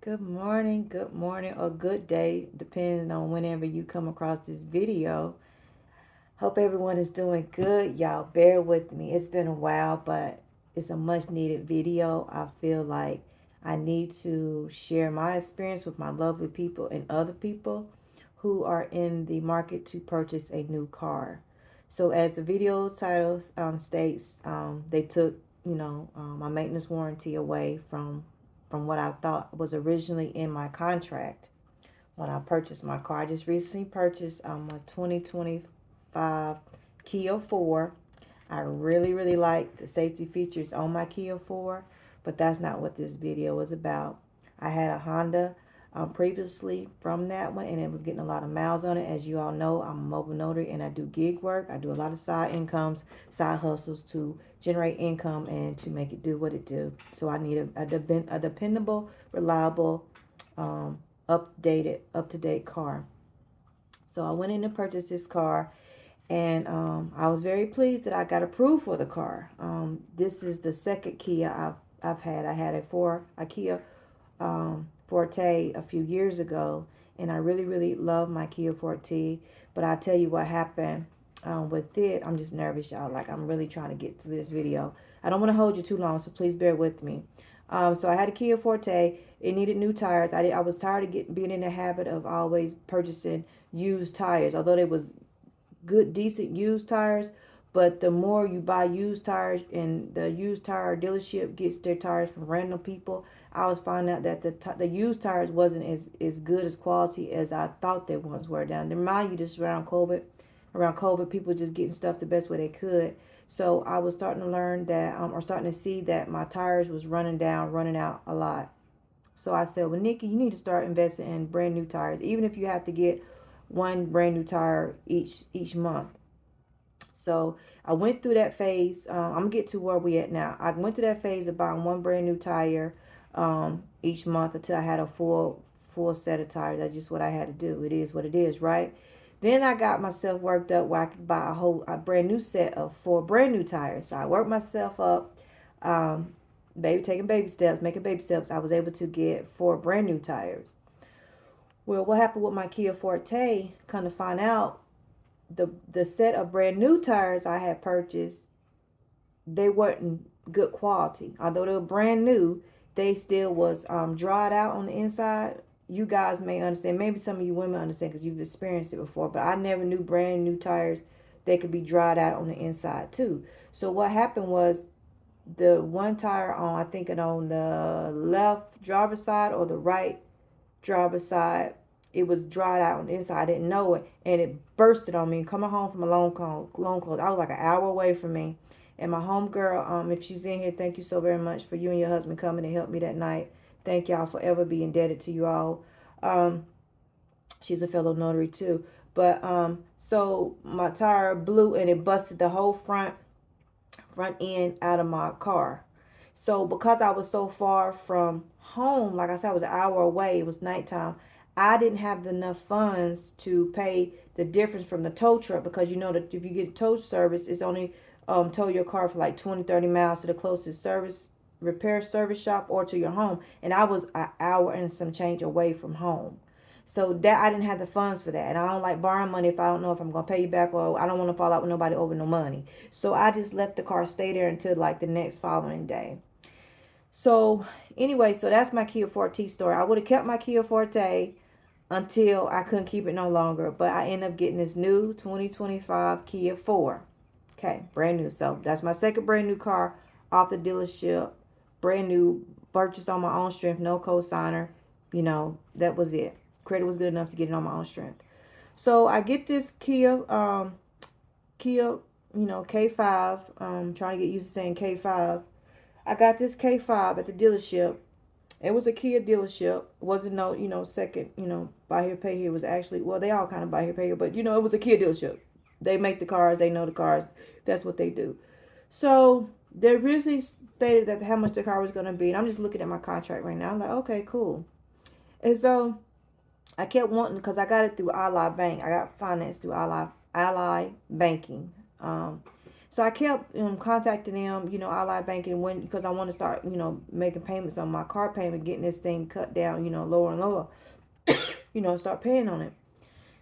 Good morning, or good day, depending on whenever you come across this video. Hope everyone is doing good. Y'all bear with me. It's been a while, but it's a much needed video. I feel like I need to share my experience with my lovely people and other people who are in the market to purchase a new car. So, as the video title states, they took my maintenance warranty away from what I thought was originally in my contract when I purchased my car. I just recently purchased a 2025 Kia 4. I really like the safety features on my Kia 4, but that's not what this video is about. I had a Honda previously from that one, and it was getting a lot of miles on it. As you all know, I'm a mobile notary and I do gig work. I do a lot of side incomes, side hustles to generate income and to make it do what it do. So I need a dependable, reliable, up to date car. So I went in to purchase this car, and I was very pleased that I got approved for the car. This is the second Kia I've had. I had a Kia Forte a few years ago, and I really love my Kia Forte. But I'll tell you what happened with it. I'm just nervous, y'all. Like, I'm really trying to get through this video. I don't want to hold you too long, so please bear with me. So I had a Kia Forte. It needed new tires. I was tired of being in the habit of always purchasing used tires, although they was good, decent used tires. But the more you buy used tires and the used tire dealership gets their tires from random people, I was finding out that the used tires wasn't as good as quality as I thought they ones were. Down to remind you, this around COVID, people just getting stuff the best way they could. So I was starting to learn that, or starting to see that my tires was running out a lot. So I said, well, Nikki, you need to start investing in brand new tires, even if you have to get one brand new tire each month. So I went through that phase. I'm gonna get to where we at now. I went to that phase of buying one brand new tire each month until I had a full set of tires. That's just what I had to do. It is what it is, right? Then I got myself worked up where I could buy a brand new set of 4 brand new tires. So I worked myself up, um, taking baby steps, making baby steps. I was able to get 4 brand new tires. Well, what happened with my Kia Forte? Kind of find out, the set of brand new tires I had purchased, they weren't good quality. Although they were brand new, they still was dried out on the inside. You guys may understand. Maybe some of you women understand because you've experienced it before. But I never knew brand new tires, they could be dried out on the inside too. So what happened was, the one tire on, I think it on the left driver's side or the right driver's side, it was dried out on the inside. I didn't know it, and it bursted on me. Coming home from a long close, I was like an hour away from me. And my home girl, if she's in here, thank you so very much for you and your husband coming to help me that night. Thank y'all, forever be indebted to you all. Um, she's a fellow notary too. But so my tire blew and it busted the whole front end out of my car. So because I was so far from home, like I said, I was an hour away. It was nighttime. I didn't have enough funds to pay the difference from the tow truck, because you know that if you get a tow service, it's only tow your car for like 20-30 miles to the closest repair service shop or to your home. And I was an hour and some change away from home. So that I didn't have the funds for that. And I don't like borrowing money if I don't know if I'm gonna pay you back, or I don't want to fall out with nobody over no money. So I just let the car stay there until like the next following day. So anyway, so that's my Kia Forte story. I would have kept my Kia Forte until I couldn't keep it no longer. But I ended up getting this new 2025 Kia 4. Okay, brand new. So that's my second brand new car off the dealership. Brand new, purchased on my own strength, no co-signer. That was it. Credit was good enough to get it on my own strength. So I get this Kia, K5. Trying to get used to saying K5. I got this K5 at the dealership. It was a Kia dealership. It wasn't no, second, buy here, pay here. It was actually, well, they all kind of buy here, pay here, but it was a Kia dealership. They make the cars, they know the cars. That's what they do. So they originally stated that how much the car was going to be. And I'm just looking at my contract right now. I'm like, okay, cool. And so I kept wanting, because I got it through Ally Bank. I got financed through Ally Banking. So I kept contacting them, Ally Banking, because I want to start, making payments on my car payment, getting this thing cut down, lower and lower, start paying on it.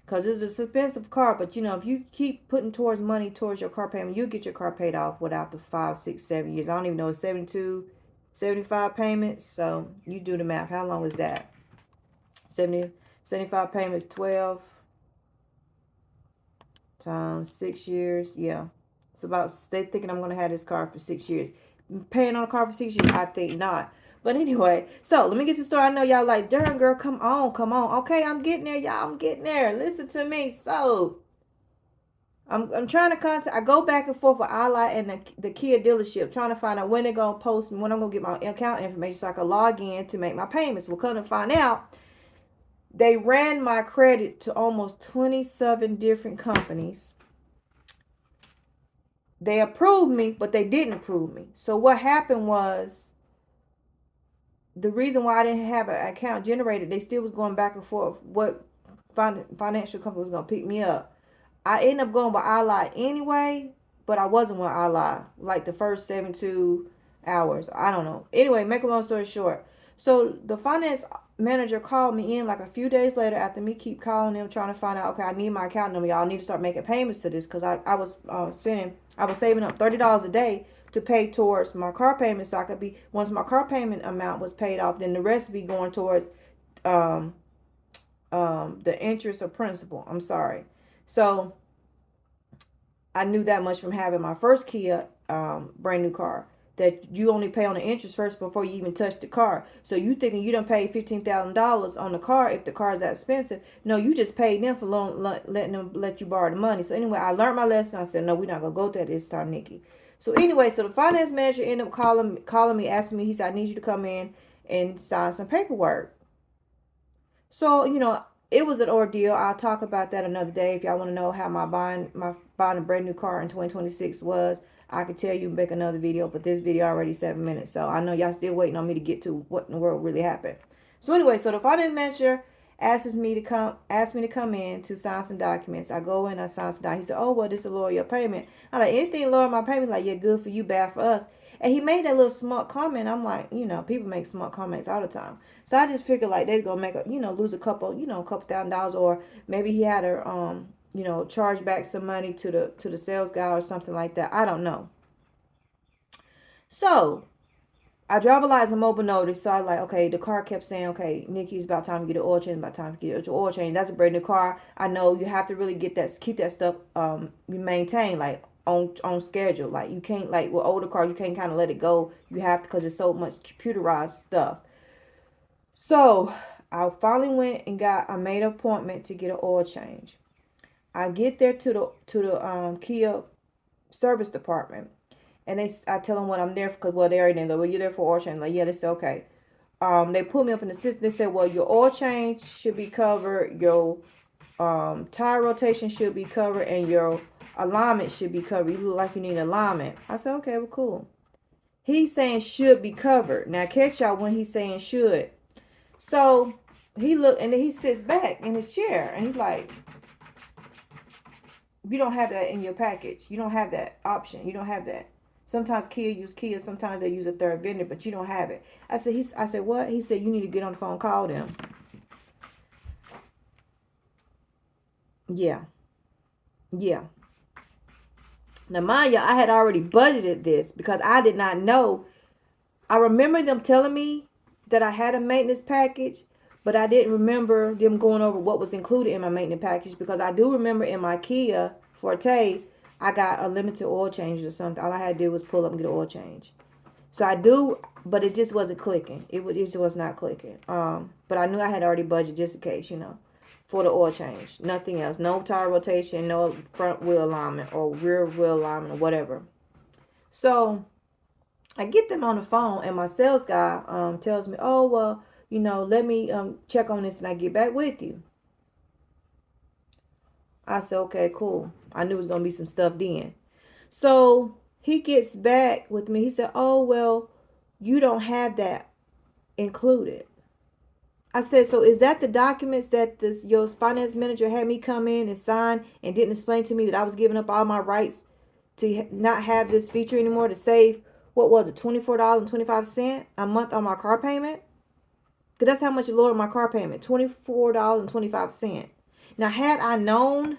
Because it's an expensive car, but if you keep putting towards money towards your car payment, you get your car paid off without the 5, 6, 7 years. I don't even know, it's 72, 75 payments. So you do the math. How long is that? 70, 75 payments, 12 times 6 years. Yeah. It's about, they thinking I'm going to have this car for 6 years. Paying on a car for 6 years? I think not. But anyway, so let me get to the story. I know y'all like, darn girl, come on, come on. Okay, I'm getting there, y'all. I'm getting there. Listen to me. So I'm trying to contact. I go back and forth with Ally and the Kia dealership, trying to find out when they're gonna post me, when I'm gonna get my account information so I can log in to make my payments. We're gonna find out they ran my credit to almost 27 different companies. They approved me, but they didn't approve me. So what happened was, the reason why I didn't have an account generated, they still was going back and forth what financial company was gonna pick me up. I ended up going with Ally anyway, but I wasn't with Ally like the first 72 hours. I don't know. Anyway, make a long story short. So the finance manager called me in like a few days later after me keep calling them trying to find out, okay, I need my account number. Y'all need to start making payments to this because I was I was saving up $30 a day to pay towards my car payment so I could be, once my car payment amount was paid off, then the rest would be going towards um, the interest or principal. I'm sorry. So I knew that much from having my first Kia brand new car, that you only pay on the interest first before you even touch the car. So you thinking you don't pay $15,000 on the car if the car is that expensive? No, you just paid them for letting them let you borrow the money. So anyway, I learned my lesson. I said, no, we're not gonna go through that this time, Nikki. So anyway, so the finance manager ended up calling me, asking me. He said, I need you to come in and sign some paperwork. So, it was an ordeal. I'll talk about that another day. If y'all want to know how my buying a brand new car in 2026 was, I could tell you, make another video, but this video already 7 minutes. So I know y'all still waiting on me to get to what in the world really happened. So anyway, so the finance manager asked me to come in to sign some documents. I go in, I sign some documents. He said, oh, well, this will lower your payment. I'm like, anything lower my payment? Like, yeah, good for you, bad for us. And he made that little smart comment. I'm like, people make smart comments all the time. So I just figured like they're gonna make lose a couple, couple $1,000, or maybe he had to charge back some money to the sales guy or something like that. I don't know. So I drive a license mobile notice. So I like, okay, the car kept saying, okay, Nikki, it's about time to get an oil change, about time to get your oil change. That's a brand new car. I know you have to really keep that stuff maintained, like on schedule. Like you can't, like with older cars, you can't kind of let it go. You have to, because it's so much computerized stuff. So I finally went and I made an appointment to get an oil change. I get there to the Kia service department, and I tell them what I'm there for, because well, they already know, well, you're there for oil change. Like, yeah, they say okay. They put me up in the system. They said, well, your oil change should be covered, your tire rotation should be covered, and your alignment should be covered. You look like you need alignment. I said, okay, well, cool. He's saying should be covered. Now catch y'all when he's saying should. So he looked, and then he sits back in his chair, and he's like, you don't have that in your package. You don't have that option. You don't have that. Sometimes Kia use Kia. Sometimes they use a third vendor, but you don't have it. I said, what? He said, you need to get on the phone, call them. Yeah. Yeah. Now, mind you, I had already budgeted this because I did not know. I remember them telling me that I had a maintenance package, but I didn't remember them going over what was included in my maintenance package, because I do remember in my Kia Forte, I got a limited oil change or something. All I had to do was pull up and get an oil change. So I do, but it just wasn't clicking. It just was not clicking. But I knew I had already budgeted just in case, for the oil change. Nothing else. No tire rotation, no front wheel alignment or rear wheel alignment or whatever. So I get them on the phone, and my sales guy tells me, oh, well, let me check on this and I get back with you. I said, okay, cool. I knew it was going to be some stuff then. So he gets back with me. He said, oh, well, you don't have that included. I said, so is that the documents that your finance manager had me come in and sign and didn't explain to me that I was giving up all my rights to not have this feature anymore, to save, what was it, $24.25 a month on my car payment? Because that's how much it lowered my car payment, $24.25. Now, had I known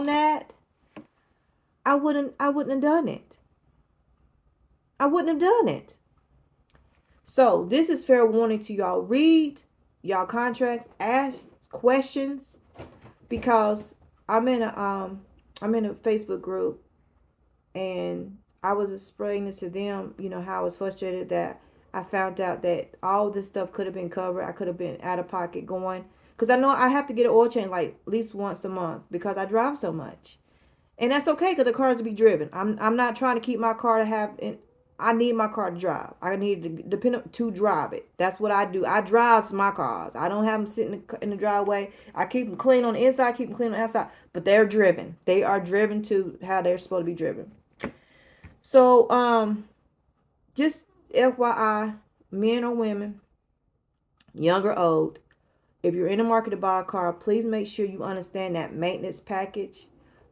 that, I wouldn't have done it. I wouldn't have done it. So this is fair warning to y'all. Read y'all contracts, ask questions, because I'm in a Facebook group, and I was explaining to them, how I was frustrated that I found out that all this stuff could have been covered. I could have been out of pocket going, because I know I have to get an oil change like at least once a month because I drive so much. And that's okay because the car is to be driven. I'm not trying to keep my car to have. I need my car to drive. I need to depend to drive it. That's what I do. I drive my cars. I don't have them sitting in the driveway. I keep them clean on the inside, keep them clean on the outside. But they're driven. They are driven to how they're supposed to be driven. So just FYI, men or women, young or old, if you're in the market to buy a car, please make sure you understand that maintenance package.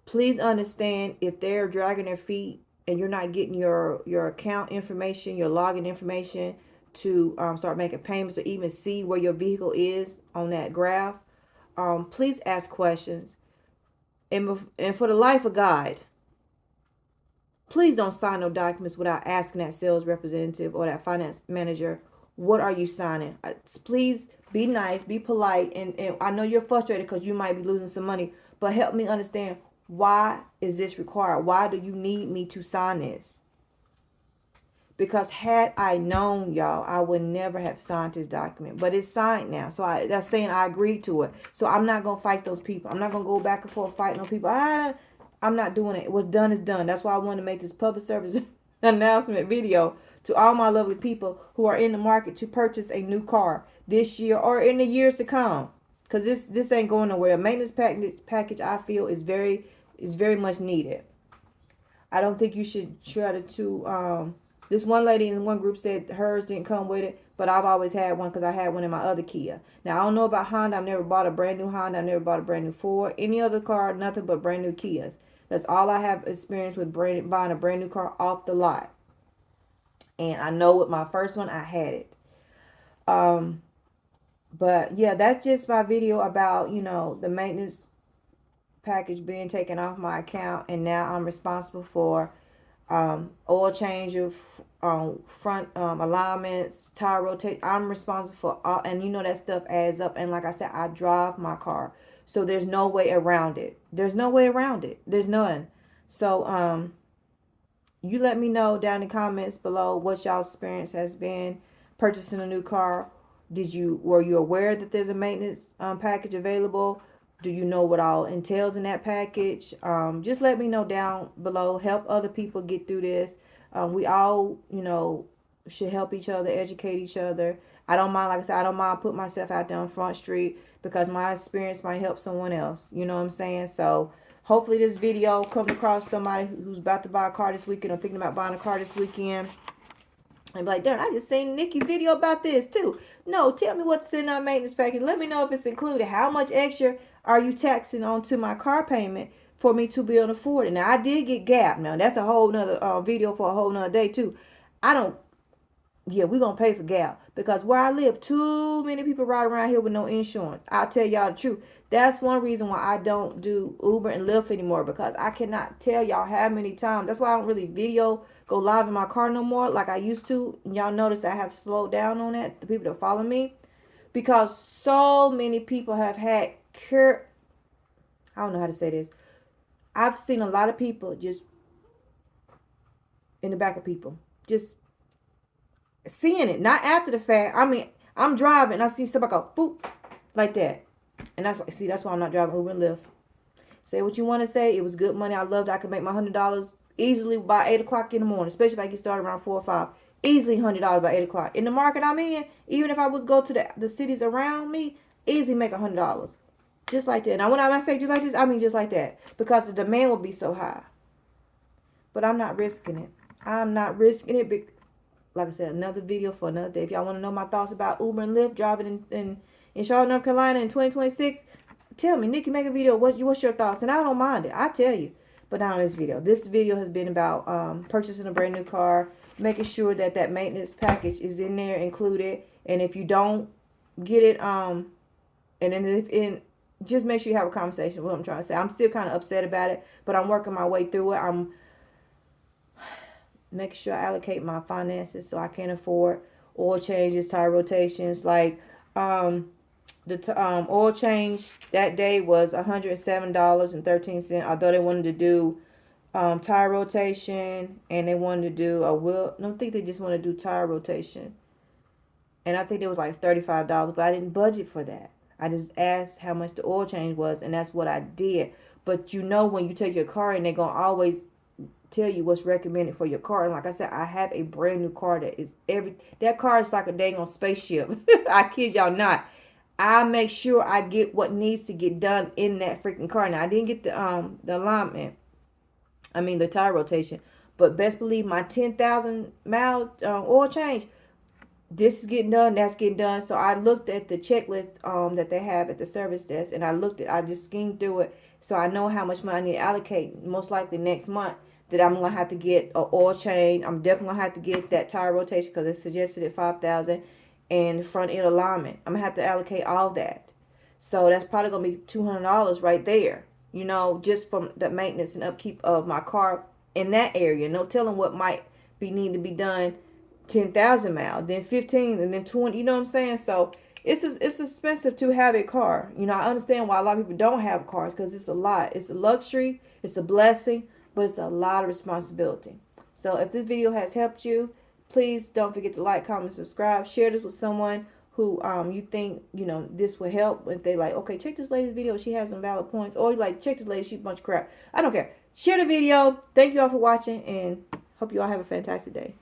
Please understand if they're dragging their feet and you're not getting your account information, your login information to start making payments or even see where your vehicle is on that graph. Please ask questions. And for the life of God, please don't sign no documents without asking that sales representative or that finance manager, what are you signing? Please be nice, be polite, and I know you're frustrated because you might be losing some money, but help me understand, why is this required? Why do you need me to sign this? Because had I known, y'all, I would never have signed this document. But it's signed now. So that's saying I agreed to it. So I'm not going to fight those people. I'm not going to go back and forth fighting those people. I'm not doing it. What's done is done. That's why I wanted to make this public service announcement video to all my lovely people who are in the market to purchase a new car this year or in the years to come. Because this ain't going nowhere. A maintenance package, I feel, is very much needed. I don't think you should try to this one lady in one group said hers didn't come with it, but I've always had one because I had one in my other Kia. Now, I don't know about Honda. I've never bought a brand new Honda. I've never bought a brand new Ford. Any other car, nothing but brand new Kias. That's all I have experience with buying a brand new car off the lot. And I know with my first one, I had it. But yeah, that's just my video about, the maintenance package being taken off my account, and now I'm responsible for oil change of front alignments, tire rotate. I'm responsible for all, and that stuff adds up. And like I said, I drive my car, so there's no way around it. There's no way around it. There's none. So you let me know down in the comments below what y'all's experience has been purchasing a new car. Were you aware that there's a maintenance package available? Do you know what all entails in that package? Just let me know down below. Help other people get through this. We all, should help each other, educate each other. I don't mind, like I said, I don't mind putting myself out there on Front Street because my experience might help someone else. You know what I'm saying? So hopefully this video comes across somebody who's about to buy a car this weekend or thinking about buying a car this weekend. And be like, darn, I just seen Nikki's video about this too. No, tell me what's in our maintenance package. Let me know if it's included. How much extra are you taxing onto my car payment for me to be able to afford it? Now, I did get GAP. Now, that's a whole nother video for a whole nother day too. We're going to pay for GAP. Because where I live, too many people ride around here with no insurance. I'll tell y'all the truth. That's one reason why I don't do Uber and Lyft anymore. Because I cannot tell y'all how many times. That's why I don't really go live in my car no more like I used to. And y'all notice I have slowed down on that. The people that follow me. Because so many people have had I don't know how to say this. I've seen a lot of people just in the back of people. Just seeing it. Not after the fact. I mean, I'm driving and I see somebody go boop like that. And that's why I'm not driving Uber and Lyft. Say what you want to say. It was good money. I loved it. I could make my $100 easily by 8 o'clock in the morning. Especially if I get started around 4 or 5. Easily $100 by 8 o'clock. In the market I'm in, even if I was to go to the cities around me, easily make $100. Just like that. Now, when I say just like this, I mean just like that. Because the demand will be so high. But I'm not risking it. I'm not risking it. Like I said, another video for another day. If y'all want to know my thoughts about Uber and Lyft driving in Charlotte, North Carolina in 2026, tell me. Nikki, make a video. What's your thoughts? And I don't mind it. I tell you. but not on this video. This video has been about purchasing a brand new car, making sure that that maintenance package is in there included, and if you don't get it, and then if in just make sure you have a conversation with what I'm trying to say. I'm still kind of upset about it, but I'm working my way through it. I'm making sure I allocate my finances so I can afford oil changes, tire rotations. Like the oil change that day was $107.13. Although they wanted to do tire rotation and they wanted to do a wheel. No, I think they just want to do tire rotation. And I think it was like $35, but I didn't budget for that. I just asked how much the oil change was, and that's what I did. But you know, when you take your car in, they're gonna always tell you what's recommended for your car. And like I said, I have a brand new car that is that car is like a dang on spaceship. I kid y'all not. I make sure I get what needs to get done in that freaking car. Now I didn't get the alignment. I mean the tire rotation, but best believe my 10,000 mile oil change, this is getting done, that's getting done. So I looked at the checklist that they have at the service desk, and I just skimmed through it, so I know how much money I need to allocate. Most likely next month that I'm gonna have to get a oil change. I'm definitely gonna have to get that tire rotation because it suggested at 5,000, and front end alignment. I'm gonna have to allocate all that. So that's probably gonna be $200 right there. You know, just from the maintenance and upkeep of my car in that area. No telling what might be need to be done 10,000 miles, then 15, and then 20. You know what I'm saying? So it's expensive to have a car. You know, I understand why a lot of people don't have cars because it's a lot. It's a luxury. It's a blessing, but it's a lot of responsibility. So if this video has helped you, please don't forget to like, comment, subscribe, share this with someone who you think this will help. If they like, okay, check this lady's video, she has some valid points, or you like, check this lady, she's a bunch of crap. I don't care. Share the video. Thank you all for watching, and hope you all have a fantastic day.